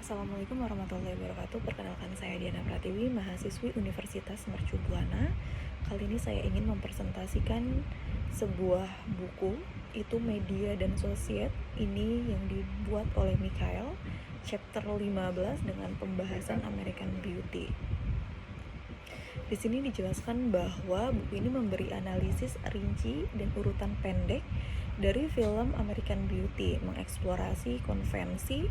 Assalamualaikum warahmatullahi wabarakatuh. Perkenalkan, saya Diana Pratiwi, mahasiswi Universitas Mercu Buana. Kali ini saya ingin mempresentasikan sebuah buku, itu Media dan Sosiet. Ini yang dibuat oleh Mikhail, chapter 15 dengan pembahasan American Beauty. Di sini dijelaskan bahwa buku ini memberi analisis rinci dan urutan pendek dari film American Beauty, mengeksplorasi konvensi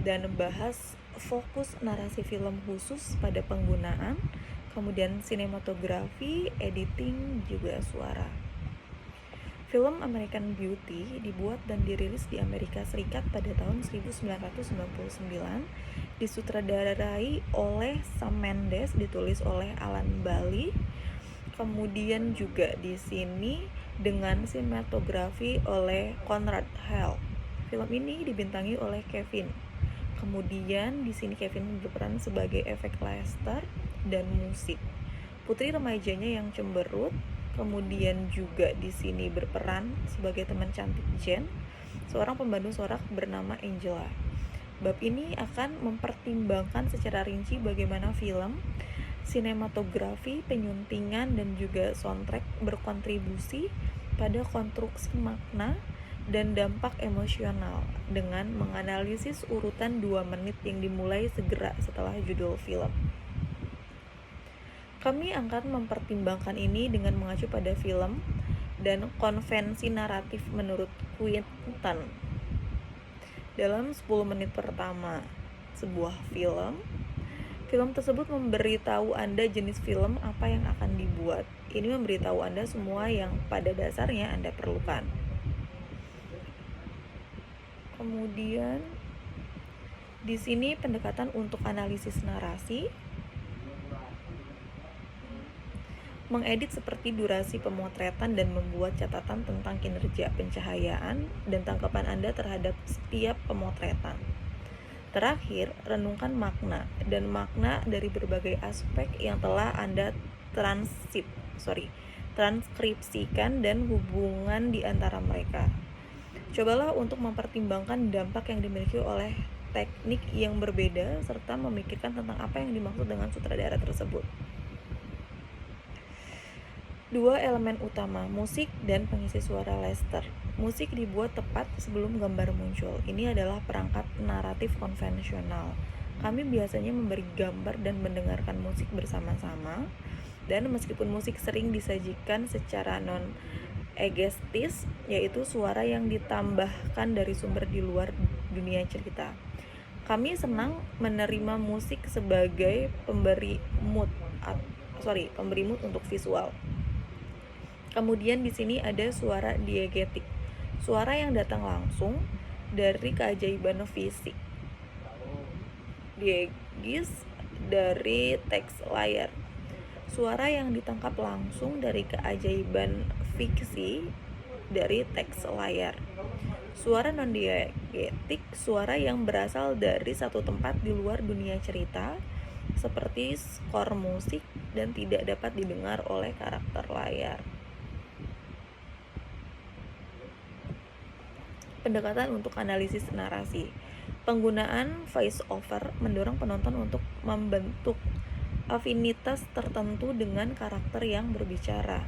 dan bahas fokus narasi film khusus pada penggunaan, kemudian sinematografi, editing, juga suara. Film American Beauty dibuat dan dirilis di Amerika Serikat pada tahun 1999, disutradarai oleh Sam Mendes, ditulis oleh Alan Bally. Kemudian juga di sini dengan sinematografi oleh Conrad Hall. Film ini dibintangi oleh Kevin. Kemudian di sini Kevin berperan sebagai efek Lester dan musik. Putri remajanya yang cemberut, kemudian juga di sini berperan sebagai teman cantik Jen, seorang pembantu sorak bernama Angela. Bab ini akan mempertimbangkan secara rinci bagaimana film, sinematografi, penyuntingan, dan juga soundtrack berkontribusi pada konstruksi makna dan dampak emosional dengan menganalisis urutan 2 menit yang dimulai segera setelah judul film. Kami akan mempertimbangkan ini dengan mengacu pada film dan konvensi naratif menurut Quinton. Dalam 10 menit pertama sebuah film tersebut memberitahu Anda jenis film apa yang akan dibuat. Ini memberitahu Anda semua yang pada dasarnya Anda perlukan. Kemudian di sini pendekatan untuk analisis narasi, mengedit seperti durasi pemotretan dan membuat catatan tentang kinerja pencahayaan dan tanggapan Anda terhadap setiap pemotretan. Terakhir, renungkan makna dan makna dari berbagai aspek yang telah Anda transkripsikan dan hubungan di antara mereka. Cobalah untuk mempertimbangkan dampak yang dimiliki oleh teknik yang berbeda serta memikirkan tentang apa yang dimaksud dengan sutradara tersebut. 2 elemen utama, musik dan pengisi suara Lester. Musik dibuat tepat sebelum gambar muncul. Ini adalah perangkat naratif konvensional. Kami biasanya memberi gambar dan mendengarkan musik bersama-sama, dan meskipun musik sering disajikan secara non-egestis, yaitu suara yang ditambahkan dari sumber di luar dunia cerita, kami senang menerima musik sebagai pemberi mood untuk visual. Kemudian di sini ada suara diegetik, suara yang datang langsung dari keajaiban fisik. Diegis dari teks layar, suara yang ditangkap langsung dari keajaiban fiksi dari teks layar. Suara non-diegetik, suara yang berasal dari satu tempat di luar dunia cerita, seperti skor musik dan tidak dapat didengar oleh karakter layar. Pendekatan untuk analisis narasi. Penggunaan voice over mendorong penonton untuk membentuk afinitas tertentu dengan karakter yang berbicara.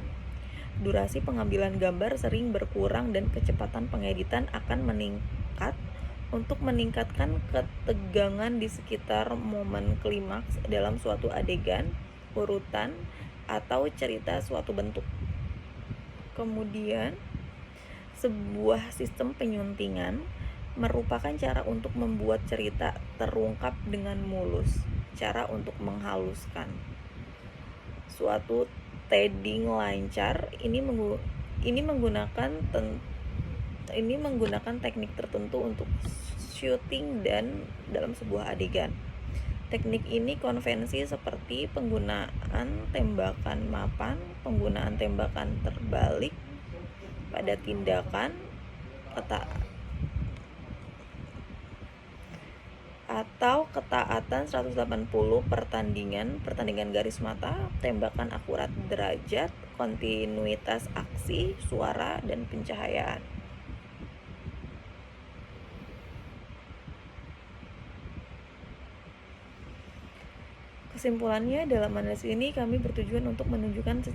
Durasi pengambilan gambar sering berkurang dan kecepatan pengeditan akan meningkat untuk meningkatkan ketegangan di sekitar momen klimaks dalam suatu adegan, urutan, atau cerita suatu bentuk. Kemudian sebuah sistem penyuntingan merupakan cara untuk membuat cerita terungkap dengan mulus, cara untuk menghaluskan suatu threading lancar. Ini menggunakan teknik tertentu untuk syuting dan dalam sebuah adegan. Teknik ini konvensi seperti penggunaan tembakan mapan, penggunaan tembakan terbalik pada tindakan atau ketaatan 180 pertandingan garis mata, tembakan akurat derajat, kontinuitas aksi, suara, dan pencahayaan. Kesimpulannya, dalam analisis ini kami bertujuan untuk menunjukkan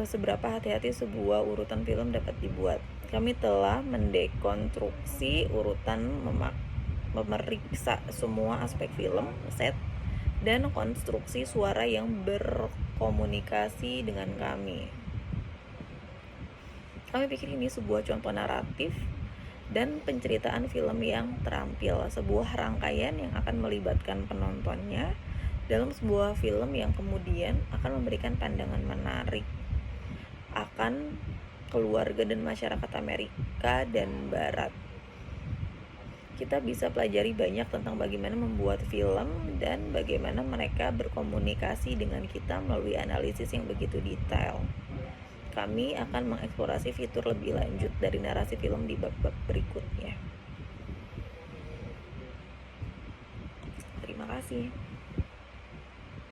seberapa hati-hati sebuah urutan film dapat dibuat. Kami telah mendekonstruksi urutan, memeriksa semua aspek film, set, dan konstruksi suara yang berkomunikasi dengan kami. Kami pikir ini sebuah contoh naratif dan penceritaan film yang terampil, sebuah rangkaian yang akan melibatkan penontonnya dalam sebuah film yang kemudian akan memberikan pandangan menarik akan keluarga dan masyarakat Amerika dan Barat. Kita bisa pelajari banyak tentang bagaimana membuat film dan bagaimana mereka berkomunikasi dengan kita melalui analisis yang begitu detail. Kami akan mengeksplorasi fitur lebih lanjut dari narasi film di bab-bab berikutnya. Terima kasih.